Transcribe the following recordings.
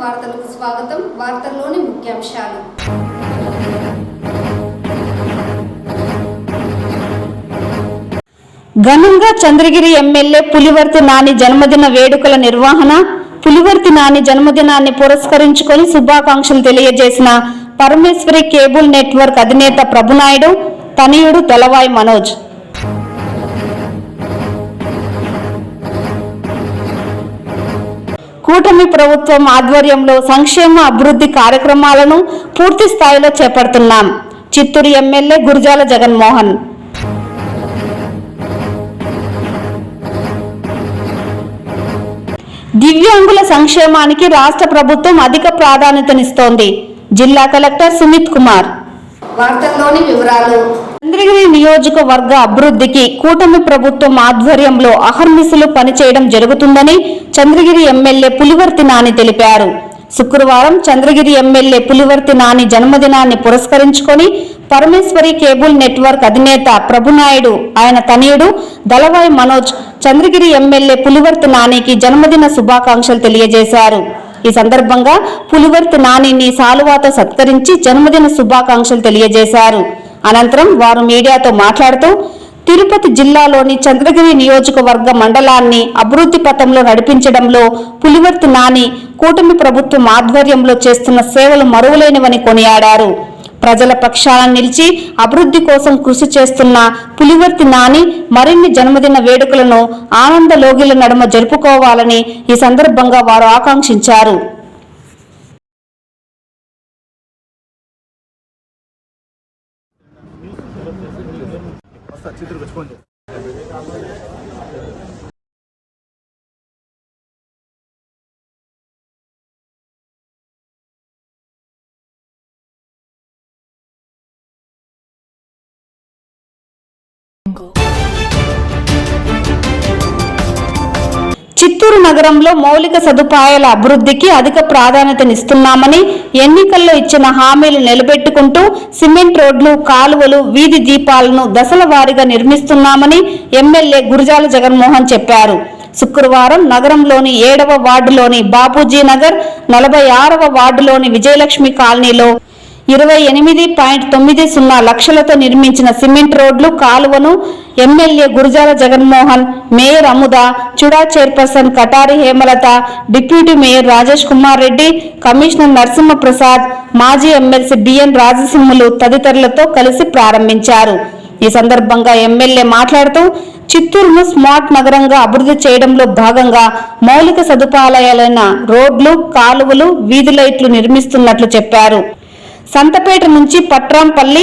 వార్తలకు స్వాగతం. వార్తల్లోని ముఖ్యాంశాలు. ఘనంగా చంద్రగిరి ఎమ్మెల్యే పులివర్తి నాని జన్మదిన వేడుకల నిర్వహణ. పులివర్తి నాని జన్మదినాన్ని పురస్కరించుకొని శుభాకాంక్షలు తెలియజేసిన పరమేశ్వరి కేబుల్ నెట్వర్క్ అధినేత ప్రభునాయుడు, తనయుడు దళవాయి మనోజ్. కూటమి ప్రభుత్వం ఆధ్వర్యంలో సంక్షేమ అభివృద్ధి కార్యక్రమాలను పూర్తి స్థాయిలో చేపడుతున్నాం. చిత్తూరు ఎమ్మెల్యే గురజాల జగన్మోహన్. దివ్యాంగుల సంక్షేమానికి రాష్ట్ర ప్రభుత్వం అధిక ప్రాధాన్యతనిస్తోంది. జిల్లా కలెక్టర్ సుమిత్ కుమార్. వార్తల్లోని వివరాలు. చంద్రగిరి నియోజకవర్గ అభివృద్ధికి కూటమి ప్రభుత్వం ఆధ్వర్యంలో అహర్నిశలు పనిచేయడం జరుగుతుందని చంద్రగిరి ఎమ్మెల్యే పులివర్తి నాని తెలిపారు. శుక్రవారం చంద్రగిరి ఎమ్మెల్యే పులివర్తి నాని జన్మదినాన్ని పురస్కరించుకొని పరమేశ్వరి కేబుల్ నెట్వర్క్ అధినేత ప్రభునాయుడు, ఆయన తనయుడు దళవాయి మనోజ్ చంద్రగిరి ఎమ్మెల్యే పులివర్తి నానికి జన్మదిన శుభాకాంక్షలు తెలియజేశారు. ఈ సందర్భంగా పులివర్తి నానిని సాలువాతో సత్కరించి జన్మదిన శుభాకాంక్షలు తెలియజేశారు. అనంతరం వారు మీడియాతో మాట్లాడుతూ తిరుపతి జిల్లాలోని చంద్రగిరి నియోజకవర్గ మండలాన్ని అభివృద్ధి పథంలో నడిపించడంలో పులివర్తి నాని కూటమి ప్రభుత్వం ఆధ్వర్యంలో చేస్తున్న సేవలు మరువలేనివని కొనియాడారు. ప్రజల పక్షాన నిలిచి అభివృద్ధి కోసం కృషి చేస్తున్న పులివర్తి నాని మరిన్ని జన్మదిన వేడుకలను ఆనందలోగిల నడుమ జరుపుకోవాలని ఈ సందర్భంగా వారు ఆకాంక్షించారు. చిత్తూరు నగరంలో మౌలిక సదుపాయాల అభివృద్ధికి అధిక ప్రాధాన్యతనిస్తున్నామని, ఎన్నికల్లో ఇచ్చిన హామీలు నిలబెట్టుకుంటూ సిమెంట్ రోడ్లు, కాలువలు, వీధి దీపాలను దశల వారీగా నిర్మిస్తున్నామని ఎమ్మెల్యే గురజాల జగన్మోహన్ చెప్పారు. శుక్రవారం నగరంలోని 7వ వార్డులోని బాపూజీ నగర్, 46వ వార్డులోని విజయలక్ష్మి కాలనీలో 28.90 లక్షలతో నిర్మించిన సిమెంట్ రోడ్లు, కాలువను ఎమ్మెల్యే గురజాల జగన్మోహన్, మేయర్ అముద, చుడా chairperson Katari Hemalatha, deputy mayor Rajesh Kumar Reddy, commissioner Narasimhaprasad, మాజీ ఎమ్మెల్సీ బిఎన్ రాజసింహులు తదితరులతో కలిసి ప్రారంభించారు. ఈ సందర్భంగా ఎమ్మెల్యే మాట్లాడుతూ చిత్తూరును స్మార్ట్ నగరంగా అభివృద్ధి చేయడంలో భాగంగా మౌలిక సదుపాయాలైన రోడ్లు, కాలువలు, వీధి లైట్లు నిర్మిస్తున్నట్లు చెప్పారు. సంతపేట నుంచి పట్రాంపల్లి,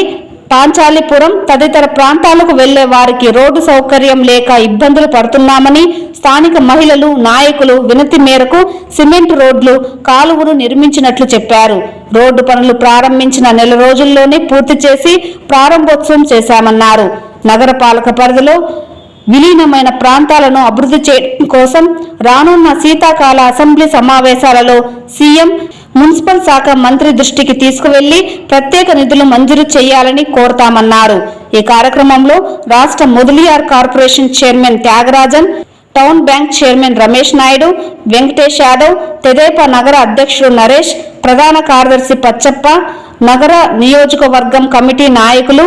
పాంచాలిపురం తదితర ప్రాంతాలకు వెళ్లే వారికి రోడ్డు సౌకర్యం లేక ఇబ్బందులు పడుతున్నామని, స్థానిక మహిళలు, నాయకులు వినతి మేరకు సిమెంట్ రోడ్లు, కాలువను నిర్మించినట్లు చెప్పారు. రోడ్డు పనులు ప్రారంభించిన నెల రోజుల్లోనే పూర్తి చేసి ప్రారంభోత్సవం చేశామన్నారు. నగరపాలక పరిధిలో విలీనమైన ప్రాంతాలను అభివృద్ధి చేయడం కోసం రానున్న శీతాకాల అసెంబ్లీ సమావేశాలలో సీఎం, మున్సిపల్ శాఖ మంత్రి దృష్టికి తీసుకువెళ్లి ప్రత్యేక నిధులు మంజూరు చేయాలని కోరతామన్నారు. ఈ కార్యక్రమంలో రాష్ట్ర Mudaliar corporation chairman Thyagarajan, town bank chairman Ramesh Naidu, Venkatesh Yadav, తెదేపా నగర అధ్యక్షుడు నరేష్, ప్రధాన కార్యదర్శి పచ్చప్ప, నగర నియోజకవర్గం కమిటీ నాయకులు,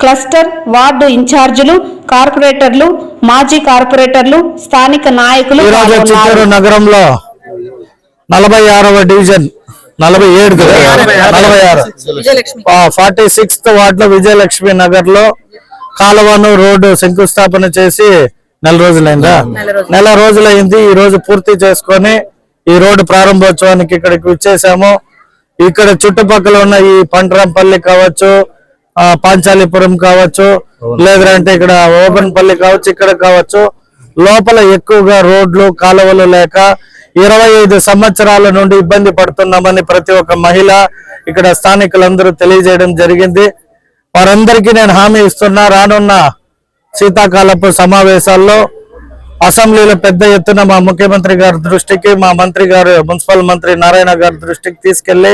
క్లస్టర్, వార్డు ఇన్ఛార్జీలు, కార్పొరేటర్లు, మాజీ కార్పొరేటర్లు, స్థానిక నాయకులు. చిత్తూరు నగరంలో 46వ డివిజన్ 46th వార్డులో విజయలక్ష్మి నగర్ లో కాలువను రోడ్డు శంకుస్థాపన చేసి నెల రోజులైంది. ఈ రోజు పూర్తి చేసుకొని ఈ రోడ్డు ప్రారంభోత్సవానికి ఇక్కడికి వచ్చేసాము. ఇక్కడ చుట్టుపక్కల ఉన్న ఈ పంటరాంపల్లి కావచ్చు, పాంచాలిపురం కావచ్చు, లేదంటే ఇక్కడ ఓపెన్పల్లి కావచ్చు, ఇక్కడ కావచ్చు, లోపల ఎక్కువగా రోడ్లు, కాలువలు లేక 25 సంవత్సరాల నుండి ఇబ్బంది పడుతున్నామని ప్రతి ఒక్క మహిళ, ఇక్కడ స్థానికులందరూ తెలియజేయడం జరిగింది. వారందరికీ నేను హామీ ఇస్తున్నా, రానున్న శీతాకాలపు సమావేశాల్లో అసెంబ్లీలో పెద్ద ఎత్తున మా ముఖ్యమంత్రి గారి దృష్టికి, మా మంత్రి గారు, మున్సిపల్ మంత్రి నారాయణ గారి దృష్టికి తీసుకెళ్లి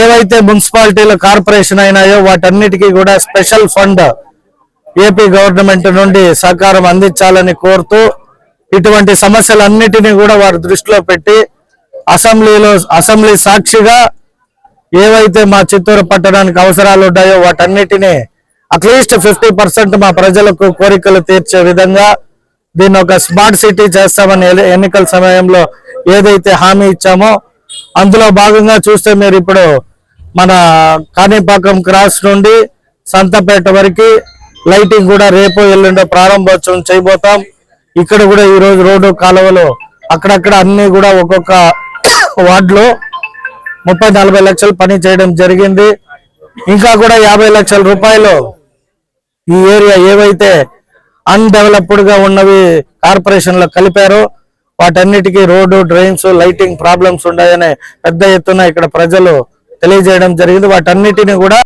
ఏవైతే మున్సిపాలిటీల కార్పొరేషన్ అయినాయో వాటన్నిటికీ కూడా స్పెషల్ ఫండ్ ఏపీ గవర్నమెంట్ నుండి సహకారం అందించాలని కోరుతూ ఇటువంటి సమస్యలన్నిటినీ కూడా వారి దృష్టిలో పెట్టి అసెంబ్లీ సాక్షిగా ఏవైతే మా చిత్తూరు పట్టణానికి అవసరాలు ఉన్నాయో వాటన్నిటినీ అట్లీస్ట్ 50% మా ప్రజలకు కోరికలు తీర్చే విధంగా దీన్ని ఒక స్మార్ట్ సిటీ చేస్తామని ఎన్నికల సమయంలో ఏదైతే హామీ ఇచ్చామో అందులో భాగంగా చూస్తే మీరు ఇప్పుడు మన కాణిపాకం క్రాస్ నుండి సంతపేట వరకు లైటింగ్ కూడా రేపు ఎల్లుండో ప్రారంభోత్సవం చేయబోతాం. ఇక్కడ కూడా ఈ రోజు రోడ్డు కాలువలు అక్కడక్కడ అన్ని కూడా ఒక్కొక్క వార్డులో 30-40 లక్షలు పని చేయడం జరిగింది. ఇంకా కూడా 50 లక్షల రూపాయలు ఈ ఏరియా ఏవైతే అన్డెవలప్డ్ గా ఉన్నవి కార్పొరేషన్ లో కలిపారో వాటన్నిటికీ రోడ్డు, డ్రైన్స్, లైటింగ్ ప్రాబ్లమ్స్ ఉన్నాయని పెద్ద ఎత్తున ఇక్కడ ప్రజలు తెలియజేయడం జరిగింది. వాటన్నిటిని కూడా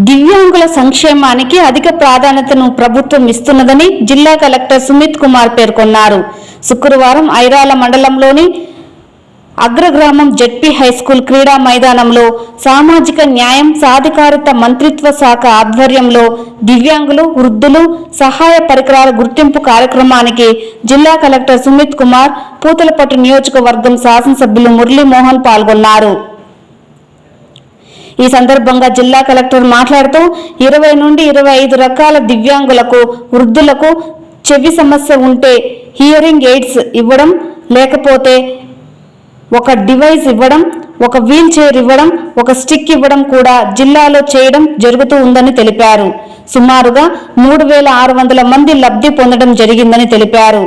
దివ్యాంగుల సంక్షేమానికి అధిక ప్రాధాన్యతను ప్రభుత్వం ఇస్తున్నదని జిల్లా కలెక్టర్ సుమిత్ కుమార్ పేర్కొన్నారు. శుక్రవారం ఐరాల మండలంలోని అగ్రగ్రామం జెడ్పీ హైస్కూల్ క్రీడా మైదానంలో సామాజిక న్యాయం సాధికారిత మంత్రిత్వ శాఖ ఆధ్వర్యంలో దివ్యాంగులు, వృద్ధులు సహాయ పరికరాల గుర్తింపు కార్యక్రమానికి జిల్లా కలెక్టర్ సుమిత్ కుమార్, పూతలపట్టు నియోజకవర్గం శాసనసభ్యులు మురళీమోహన్ పాల్గొన్నారు. ఈ సందర్భంగా జిల్లా కలెక్టర్ మాట్లాడుతూ 20 నుండి 25 రకాల దివ్యాంగులకు, వృద్ధులకు చెవి సమస్య ఉంటే హియరింగ్ ఎయిడ్స్ ఇవ్వడం, లేకపోతే ఒక డివైస్ ఇవ్వడం, ఒక వీల్ చైర్ ఇవ్వడం, ఒక స్టిక్ ఇవ్వడం కూడా జిల్లాలో చేయడం జరుగుతూ ఉందని తెలిపారు. సుమారుగా 3,600 మంది లబ్ధి పొందడం జరిగిందని తెలిపారు.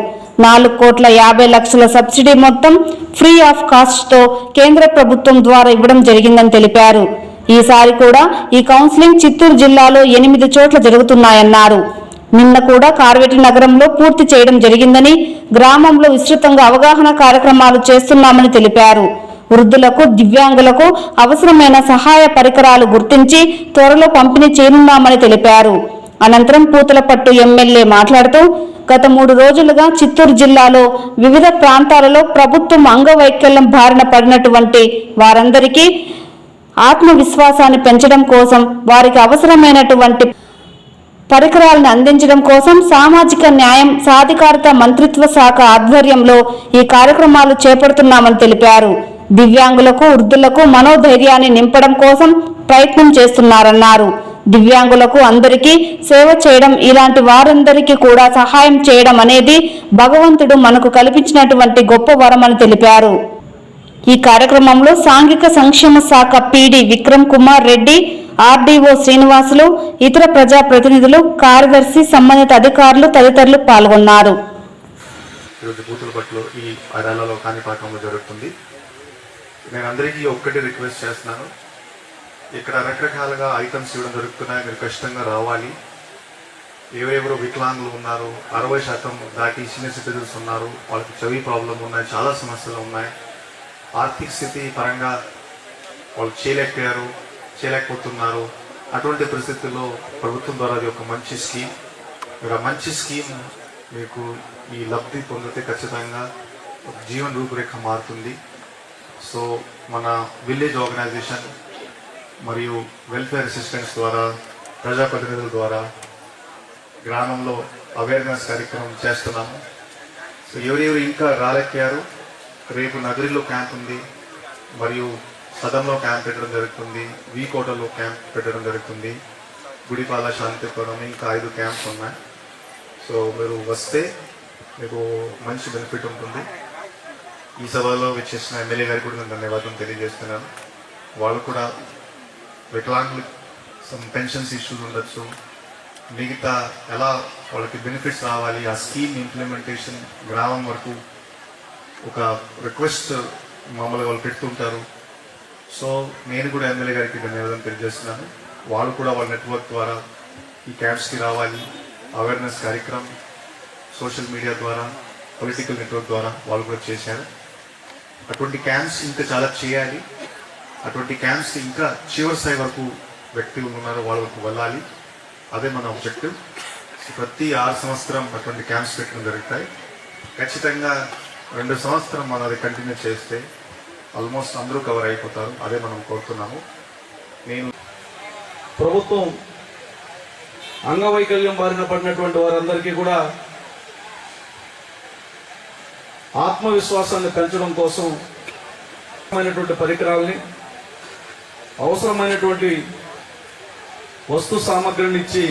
4,50,00,000 సబ్సిడీ మొత్తం ఫ్రీ ఆఫ్ కాస్ట్ తో కేంద్ర ప్రభుత్వం ద్వారా ఇవ్వడం జరిగిందని తెలిపారు. ఈసారి కూడా ఈ కౌన్సిలింగ్ చిత్తూరు జిల్లాలో 8 చోట్ల జరుగుతున్నాయన్నారు. నిన్న కూడా కార్వేటి నగరంలో పూర్తి చేయడం జరిగిందని, గ్రామంలో విస్తృతంగా అవగాహన కార్యక్రమాలు చేస్తున్నామని తెలిపారు. వృద్ధులకు, దివ్యాంగులకు అవసరమైన సహాయ పరికరాలు గుర్తించి త్వరలో పంపిణీ చేయనున్నామని తెలిపారు. అనంతరం పూతలపట్టు ఎమ్మెల్యే మాట్లాడుతూ గత 3 రోజులుగా చిత్తూరు జిల్లాలో వివిధ ప్రాంతాలలో ప్రభుత్వం అంగవైకల్యం బారిన పడినటువంటి వారందరికీ ఆత్మవిశ్వాసాన్ని పెంచడం కోసం, వారికి అవసరమైనటువంటి పరికరాలను అందించడం కోసం సామాజిక న్యాయం సాధికారత మంత్రిత్వ శాఖ ఆధ్వర్యంలో ఈ కార్యక్రమాలు చేపడుతున్నామని తెలిపారు. దివ్యాంగులకు, వృద్ధులకు మనోధైర్యాన్ని నింపడం కోసం ప్రయత్నం చేస్తున్నారన్నారు. దివ్యాంగులకు అందరికీ సేవ చేయడం, ఇలాంటి వారందరికీ కూడా సహాయం చేయడం అనేది భగవంతుడు మనకు కల్పించినటువంటి గొప్ప వరం అని తెలిపారు. ఈ కార్యక్రమంలో సాంఘిక సంక్షేమ శాఖ పీడీ విక్రమ్ కుమార్ రెడ్డి, ఆర్డీఓ శ్రీనివాసులు, ఇతర ప్రజా ప్రతినిధులు, కార్యదర్శి, సంబంధిత అధికారులు తదితరులు పాల్గొన్నారు. ఈరోజు పూతలపట్టులో ఈ అరాలలో కాణిపాకంలో జరుగుతుంది. నేను అందరికీ ఒక్కటి రిక్వెస్ట్ చేస్తున్నాను, ఇక్కడ రకరకాలుగా ఐటమ్స్ ఇవ్వడం జరుగుతున్నాయి, మీరు ఖచ్చితంగా రావాలి. ఎవరెవరు వికలాంగులు ఉన్నారు, 60% దాటి సీనియర్ సిటిజన్స్ ఉన్నారు, వాళ్ళకి చెవి ప్రాబ్లం ఉన్నాయి, చాలా సమస్యలు ఉన్నాయి. ఆర్థిక స్థితి పరంగా వాళ్ళు చేయలేకపోతున్నారు. అటువంటి పరిస్థితుల్లో ప్రభుత్వం ద్వారా అది ఒక మంచి స్కీమ్. మీరు ఆ మంచి స్కీమ్ మీకు ఈ లబ్ధి పొందితే ఖచ్చితంగా ఒక జీవన రూపురేఖ మారుతుంది. సో మన విలేజ్ ఆర్గనైజేషన్ మరియు వెల్ఫేర్ అసిస్టెంట్స్ ద్వారా, ప్రజాప్రతినిధుల ద్వారా గ్రామంలో అవేర్నెస్ కార్యక్రమం చేస్తున్నాము. సో ఎవరెవరు ఇంకా రాలేకపోయారు, రేపు నగరిలో క్యాంప్ ఉంది, మరియు సదంలో క్యాంప్ పెట్టడం జరుగుతుంది, వీకోటలో క్యాంప్ పెట్టడం జరుగుతుంది, గుడిపాల, శాంతిపురం, ఇంకా 5 క్యాంప్స్ ఉన్నాయి. సో మీరు వస్తే మీకు మంచి బెనిఫిట్ ఉంటుంది. ఈ సభలో వచ్చేసిన ఎమ్మెల్యే గారికి కూడా నేను ధన్యవాదం తెలియజేస్తున్నాను. వాళ్ళు కూడా వికలాంగులు పెన్షన్స్ ఇష్యూస్ ఉండొచ్చు, మిగతా ఎలా వాళ్ళకి బెనిఫిట్స్ రావాలి, ఆ స్కీమ్ ఇంప్లిమెంటేషన్ గ్రామం వరకు ఒక రిక్వెస్ట్ మామూలుగా వాళ్ళు పెడుతుంటారు. సో నేను కూడా ఎమ్మెల్యే గారికి ధన్యవాదం తెలియజేస్తున్నాను. వాళ్ళు కూడా వాళ్ళ నెట్వర్క్ ద్వారా ఈ క్యాంప్స్కి రావాలి, అవేర్నెస్ కార్యక్రమం సోషల్ మీడియా ద్వారా, పొలిటికల్ నెట్వర్క్ ద్వారా వాళ్ళు కూడా చేశారు. అటువంటి క్యాంప్స్ ఇంకా చాలా చేయాలి. అటువంటి క్యాంప్స్ ఇంకా చివరి స్థాయి వరకు వ్యక్తులు ఉన్నారు, వాళ్ళ వరకు వెళ్ళాలి. అదే మన ఆబ్జెక్టివ్. ప్రతి 6 సంవత్సరం అటువంటి క్యాంప్స్ పెట్టడం జరుగుతాయి. ఖచ్చితంగా 2 సంవత్సరం మనం అది కంటిన్యూ చేస్తే ఆల్మోస్ట్ అందరూ కవర్ అయిపోతారు. అదే మనం కోరుతున్నాము. నేను ప్రభుత్వం అంగవైకల్యం బారిన పడినటువంటి వారందరికీ కూడా ఆత్మవిశ్వాసాన్ని పెంచడం కోసం పరికరాలని, అవసరమైనటువంటి వస్తు సామగ్రిని ఇచ్చి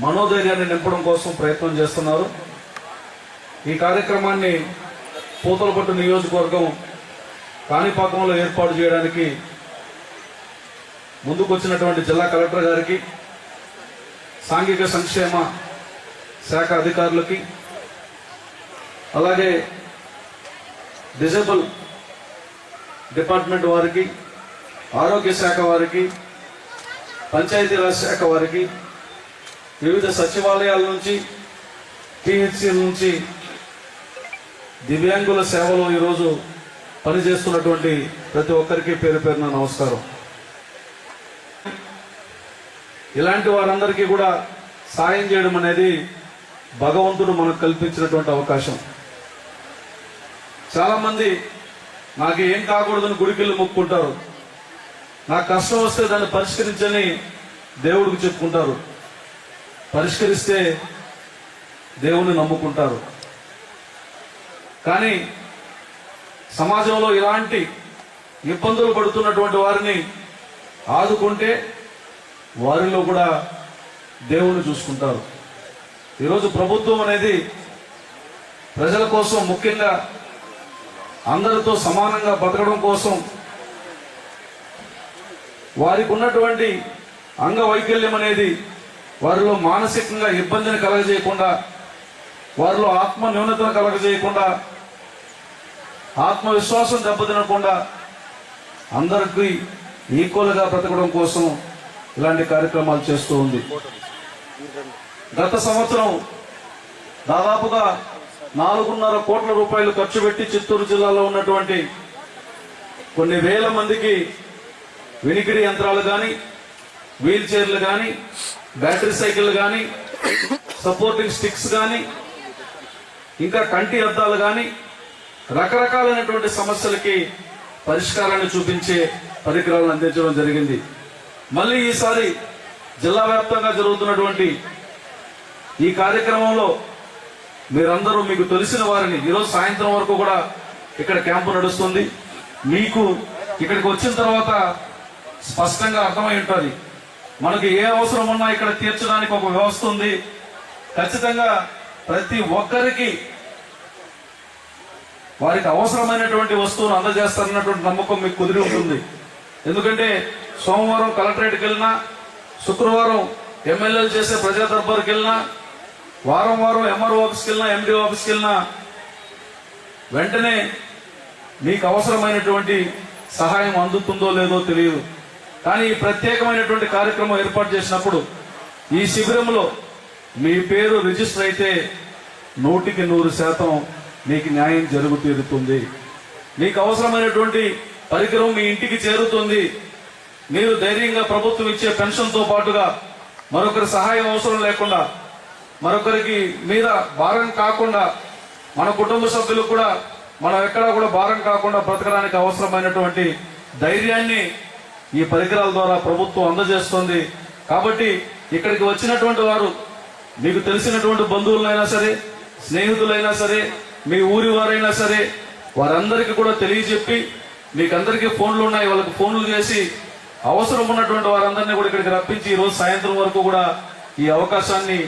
మనోధైర్యాన్ని నింపడం కోసం ప్రయత్నం చేస్తున్నారు. ఈ కార్యక్రమాన్ని పూతలపట్టు నియోజకవర్గం కాణిపాకంలో ఏర్పాటు చేయడానికి ముందుకొచ్చినటువంటి జిల్లా కలెక్టర్ గారికి, సాంఘిక సంక్షేమ శాఖ అధికారులకి, అలాగే డిజేబుల్ డిపార్ట్మెంట్ వారికి, ఆరోగ్య శాఖ వారికి, పంచాయతీరాజ్ శాఖ వారికి, వివిధ సచివాలయాల నుంచి, పిహెచ్సి నుంచి దివ్యాంగుల సేవలో ఈరోజు పనిచేస్తున్నటువంటి ప్రతి ఒక్కరికి పేరు పేరున నమస్కారం. ఇలాంటి వారందరికీ కూడా సాయం చేయడం అనేది భగవంతుడు మనకు కల్పించినటువంటి అవకాశం. చాలా మంది నాకు ఏం కాకూడదని గుడికెళ్ళి మొక్కుంటారు, నాకు కష్టం వస్తే దాన్ని పరిష్కరించని దేవుడికి చెప్పుకుంటారు, పరిష్కరిస్తే దేవుణ్ణి నమ్ముకుంటారు. కానీ సమాజంలో ఇలాంటి ఇబ్బందులు పడుతున్నటువంటి వారిని ఆదుకుంటే వారిలో కూడా దేవుణ్ణి చూసుకుంటారు. ఈరోజు ప్రభుత్వం అనేది ప్రజల కోసం, ముఖ్యంగా అందరితో సమానంగా బతకడం కోసం వారికి ఉన్నటువంటి అంగవైకల్యం అనేది వారిలో మానసికంగా ఇబ్బందిని కలగజేయకుండా, వారిలో ఆత్మ న్యూనతను కలగజేయకుండా, ఆత్మవిశ్వాసం దెబ్బతినకుండా అందరికీ ఈక్వల్గా బ్రతకడం కోసం ఇలాంటి కార్యక్రమాలు చేస్తూ ఉంది. గత సంవత్సరం దాదాపుగా 4.5 కోట్ల రూపాయలు ఖర్చు పెట్టి చిత్తూరు జిల్లాలో ఉన్నటువంటి కొన్ని వేల మందికి వినికిడి యంత్రాలు కానీ, వీల్ చైర్లు కానీ, బ్యాటరీ సైకిల్ కానీ, సపోర్టింగ్ స్టిక్స్ కానీ, ఇంకా కంటి అద్దాలు కానీ, రకరకాలైనటువంటి సమస్యలకి పరిష్కారాన్ని చూపించే పరికరాలను అందించడం జరిగింది. మళ్ళీ ఈసారి జిల్లా వ్యాప్తంగా జరుగుతున్నటువంటి ఈ కార్యక్రమంలో మీరందరూ మీకు తెలిసిన వారిని, ఈరోజు సాయంత్రం వరకు కూడా ఇక్కడ క్యాంపు నడుస్తుంది, మీకు ఇక్కడికి వచ్చిన తర్వాత స్పష్టంగా అర్థమై ఉంటుంది మనకి ఏ అవసరం ఉన్నా ఇక్కడ తీర్చడానికి ఒక వ్యవస్థ ఉంది. ఖచ్చితంగా ప్రతి ఒక్కరికి వారికి అవసరమైనటువంటి వస్తువును అందజేస్తారన్నటువంటి నమ్మకం మీకు కుదిరి ఉంటుంది. ఎందుకంటే సోమవారం కలెక్టరేట్కి వెళ్ళినా, శుక్రవారం ఎమ్మెల్యేలు చేసే ప్రజా దర్బార్కి వెళ్ళినా, వారం వారం ఎంఆర్ఓ ఆఫీస్కి వెళ్ళినా, ఎండి ఆఫీస్కి వెళ్ళినా వెంటనే మీకు అవసరమైనటువంటి సహాయం అందుతుందో లేదో తెలియదు. కానీ ఈ ప్రత్యేకమైనటువంటి కార్యక్రమం ఏర్పాటు చేసినప్పుడు ఈ శిబిరంలో మీ పేరు రిజిస్టర్ అయితే 100% మీకు న్యాయం జరుగు తీరుతుంది. మీకు అవసరమైనటువంటి పరికరం మీ ఇంటికి చేరుతుంది. మీరు ధైర్యంగా ప్రభుత్వం ఇచ్చే పెన్షన్తో పాటుగా మరొకరి సహాయం అవసరం లేకుండా, మరొకరికి మీద భారం కాకుండా, మన కుటుంబ సభ్యులకు కూడా మనం ఎక్కడా కూడా భారం కాకుండా బ్రతకడానికి అవసరమైనటువంటి ధైర్యాన్ని ఈ పరికరాల ద్వారా ప్రభుత్వం అందజేస్తుంది. కాబట్టి ఇక్కడికి వచ్చినటువంటి వారు మీకు తెలిసినటువంటి బంధువులైనా సరే, స్నేహితులైనా సరే, మీ ఊరి వారైనా సరే, వారందరికీ కూడా తెలియజెప్పి, మీకందరికీ ఫోన్లు ఉన్నాయి, వాళ్ళకి ఫోన్లు చేసి అవసరం ఉన్నటువంటి వారందరినీ కూడా ఇక్కడికి రప్పించి ఈరోజు సాయంత్రం వరకు కూడా ఈ అవకాశాన్ని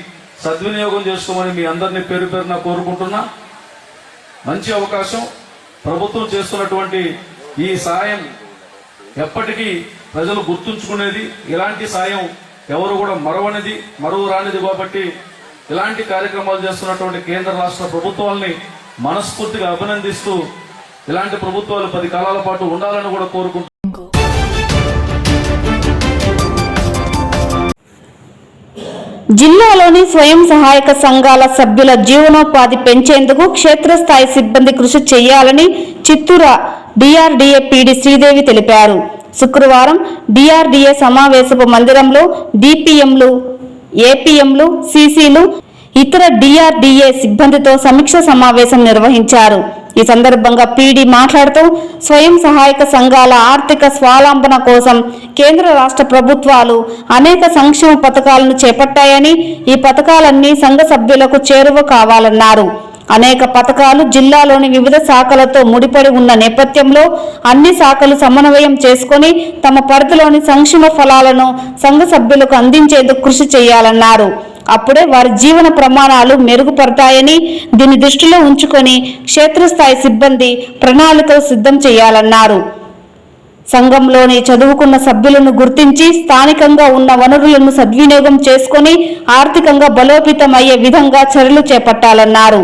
సద్వినియోగం చేసుకోమని మీ అందరినీ పేరు పేరున కోరుకుంటున్నా. మంచి అవకాశం. ప్రభుత్వం చేస్తున్నటువంటి ఈ సాయం ఎప్పటికీ ప్రజలు గుర్తుంచుకునేది. ఇలాంటి సాయం ఎవరు కూడా మరువు రానిది. కాబట్టి ఇలాంటి కార్యక్రమాలు చేస్తున్నటువంటి కేంద్ర రాష్ట్ర ప్రభుత్వాలని మనస్ఫూర్తిగా అభినందిస్తూ, ఇలాంటి ప్రభుత్వాలు 10 కాలాల పాటు ఉండాలని కూడా కోరుకుంటున్నాను. జిల్లాలోని స్వయం సహాయక సంఘాల సభ్యుల జీవనోపాధి పెంచేందుకు క్షేత్రస్థాయి సిబ్బంది కృషి చేయాలని చిత్తూరు డిఆర్డీఏ పీడీ శ్రీదేవి తెలిపారు. శుక్రవారం డిఆర్డీఏ సమావేశపు మందిరంలో డిపిఎంలు, ఏపీఎంలు, సిసిలు, ఇతర డిఆర్డీఏ సిబ్బందితో సమీక్ష సమావేశం నిర్వహించారు. ఈ సందర్భంగా పీడీ మాట్లాడుతూ స్వయం సహాయక సంఘాల ఆర్థిక స్వావలంబన కోసం కేంద్ర రాష్ట్ర ప్రభుత్వాలు అనేక సంక్షేమ పథకాలను చేపట్టాయని, ఈ పథకాలన్నీ సంఘ సభ్యులకు చేరువ కావాలన్నారు. అనేక పథకాలు జిల్లాలోని వివిధ శాఖలతో ముడిపడి ఉన్న నేపథ్యంలో అన్ని శాఖలు సమన్వయం చేసుకొని తమ పరిధిలోని సంక్షేమ ఫలాలను సంఘ సభ్యులకు అందించేందుకు కృషి చేయాలన్నారు. అప్పుడే వారి జీవన ప్రమాణాలు మెరుగుపడతాయని, దీన్ని దృష్టిలో ఉంచుకొని క్షేత్రస్థాయి సిబ్బంది ప్రణాళికలు సిద్ధం చేయాలన్నారు. సంఘంలోని చదువుకున్న సభ్యులను గుర్తించి స్థానికంగా ఉన్న వనరులను సద్వినియోగం చేసుకొని ఆర్థికంగా బలోపేతం అయ్యే విధంగా చర్యలు చేపట్టాలన్నారు.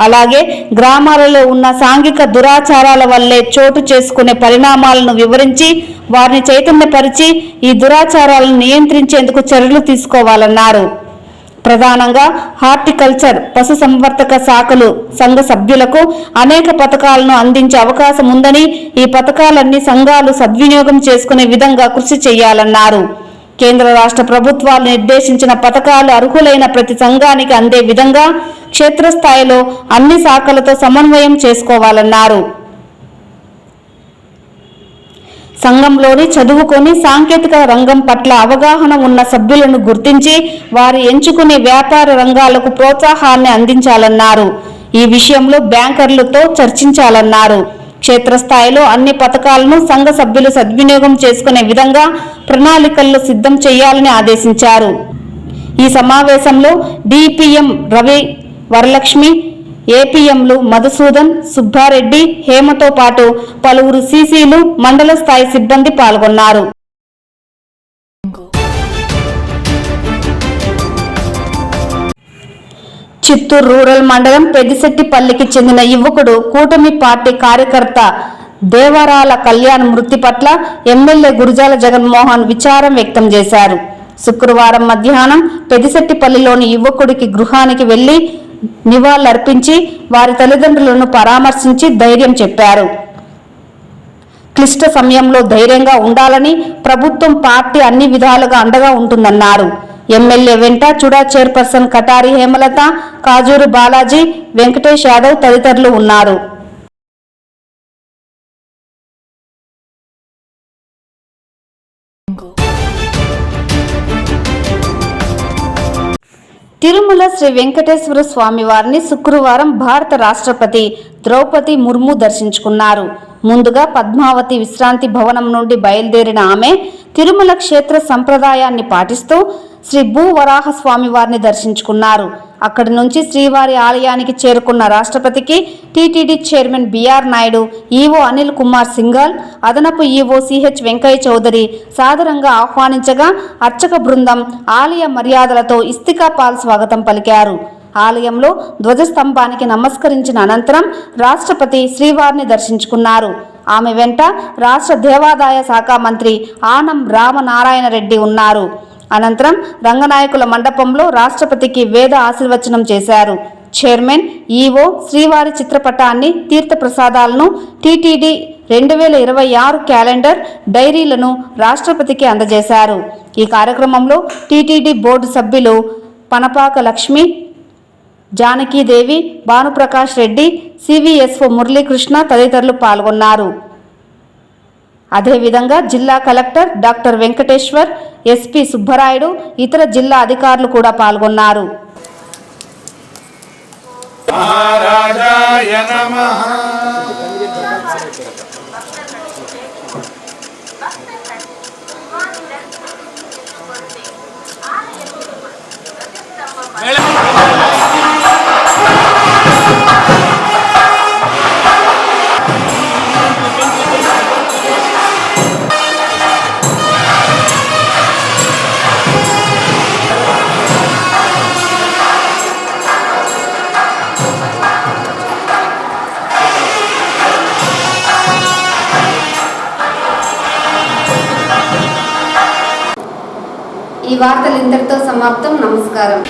అలాగే గ్రామాలలో ఉన్న సాంఘిక దురాచారాల వల్లే చోటు చేసుకునే పరిణామాలను వివరించి వారిని చైతన్యపరిచి ఈ దురాచారాలను నియంత్రించేందుకు చర్యలు తీసుకోవాలన్నారు. ప్రధానంగా హార్టికల్చర్, పశు సంవర్ధక శాఖలు సంఘ సభ్యులకు అనేక పథకాలను అందించే అవకాశం ఉందని, ఈ పథకాలన్నీ సంఘాలు సద్వినియోగం చేసుకునే విధంగా కృషి చేయాలన్నారు. కేంద్ర రాష్ట్ర ప్రభుత్వాలు నిర్దేశించిన పథకాలు అర్హులైన ప్రతి సంఘానికి అందే విధంగా క్షేత్రస్థాయిలో అన్ని శాఖలతో సమన్వయం చేసుకోవాలన్నారు. సంఘంలోని చదువుకొని సాంకేతిక రంగం పట్ల అవగాహన ఉన్న సభ్యులను గుర్తించి వారి ఎంచుకునే వ్యాపార రంగాలకు ప్రోత్సాహాన్ని అందించాలన్నారు. ఈ విషయంలో బ్యాంకర్లతో చర్చించాలన్నారు. క్షేత్రస్థాయిలో అన్ని పథకాలను సంఘ సభ్యులు సద్వినియోగం చేసుకునే విధంగా ప్రణాళికలను సిద్ధం చేయాలని ఆదేశించారు. ఈ సమావేశంలో డిపిఎం రవి, వరలక్ష్మి, ఏపీఎంలు మధుసూదన్, సుబ్బారెడ్డి, హేమతో పాటు పలువురు సీసీలు, మండల స్థాయి సిబ్బంది పాల్గొన్నారు. చిత్తూరు రూరల్ మండలం పెద్దిశెట్టిపల్లికి చెందిన యువకుడు కూటమి పార్టీ కార్యకర్త దేవరాల కళ్యాణ్ మృతి పట్ల ఎమ్మెల్యే గురజాల జగన్మోహన్ విచారం వ్యక్తం చేశారు. శుక్రవారం మధ్యాహ్నం పెద్దిశెట్టిపల్లిలోని యువకుడికి గృహానికి వెళ్లి నివాళులర్పించి వారి తల్లిదండ్రులను పరామర్శించి ధైర్యం చెప్పారు. క్లిష్ట సమయంలో ధైర్యంగా ఉండాలని, ప్రభుత్వం, పార్టీ అన్ని విధాలుగా అండగా ఉంటుందన్నారు. ఎమ్మెల్యే వెంట చుడా చైర్పర్సన్ కటారి హేమలత, కాజూరు బాలాజీ, వెంకటేష్ యాదవ్ తదితరులు ఉన్నారు. తిరుమల శ్రీ వెంకటేశ్వర స్వామి వారిని శుక్రవారం భారత రాష్ట్రపతి ద్రౌపది ముర్ము దర్శించుకున్నారు. ముందుగా పద్మావతి విశ్రాంతి భవనం నుండి బయలుదేరిన ఆమె తిరుమల క్షేత్ర సంప్రదాయాన్ని పాటిస్తూ శ్రీ భూవరాహ స్వామి వారిని దర్శించుకున్నారు. అక్కడి నుంచి శ్రీవారి ఆలయానికి చేరుకున్న రాష్ట్రపతికి TTD chairman BR Naidu, EO Anil Kumar Singhal, అదనపు ఈవో సిహెచ్ వెంకయ్య చౌదరి సాదరంగా ఆహ్వానించగా అర్చక బృందం ఆలయ మర్యాదలతో ఇస్తికాపాల్ స్వాగతం పలికారు. ఆలయంలో ధ్వజస్తంభానికి నమస్కరించిన అనంతరం రాష్ట్రపతి శ్రీవారిని దర్శించుకున్నారు. ఆమె వెంట రాష్ట్ర దేవాదాయ శాఖ మంత్రి ఆనం రామనారాయణ రెడ్డి ఉన్నారు. అనంతరం రంగనాయకుల మండపంలో రాష్ట్రపతికి వేద ఆశీర్వచనం చేశారు. చైర్మన్, ఈవో శ్రీవారి చిత్రపటాన్ని, తీర్థప్రసాదాలను, టీటీడీ 2026 క్యాలెండర్, డైరీలను రాష్ట్రపతికి అందజేశారు. ఈ కార్యక్రమంలో టీటీడీ బోర్డు సభ్యులు పనపాక లక్ష్మి, జానకీదేవి, భానుప్రకాష్ రెడ్డి, సివిఎస్ఓ మురళీకృష్ణ తదితరులు పాల్గొన్నారు. అదేవిధంగా జిల్లా collector doctor Venkateshwar, SP Subbarayudu, ఇతర జిల్లా అధికారులు కూడా పాల్గొన్నారు. మహారాజాయ నమః. ఈ వార్తలు ఇంతటితో సమాప్తం. నమస్కారం.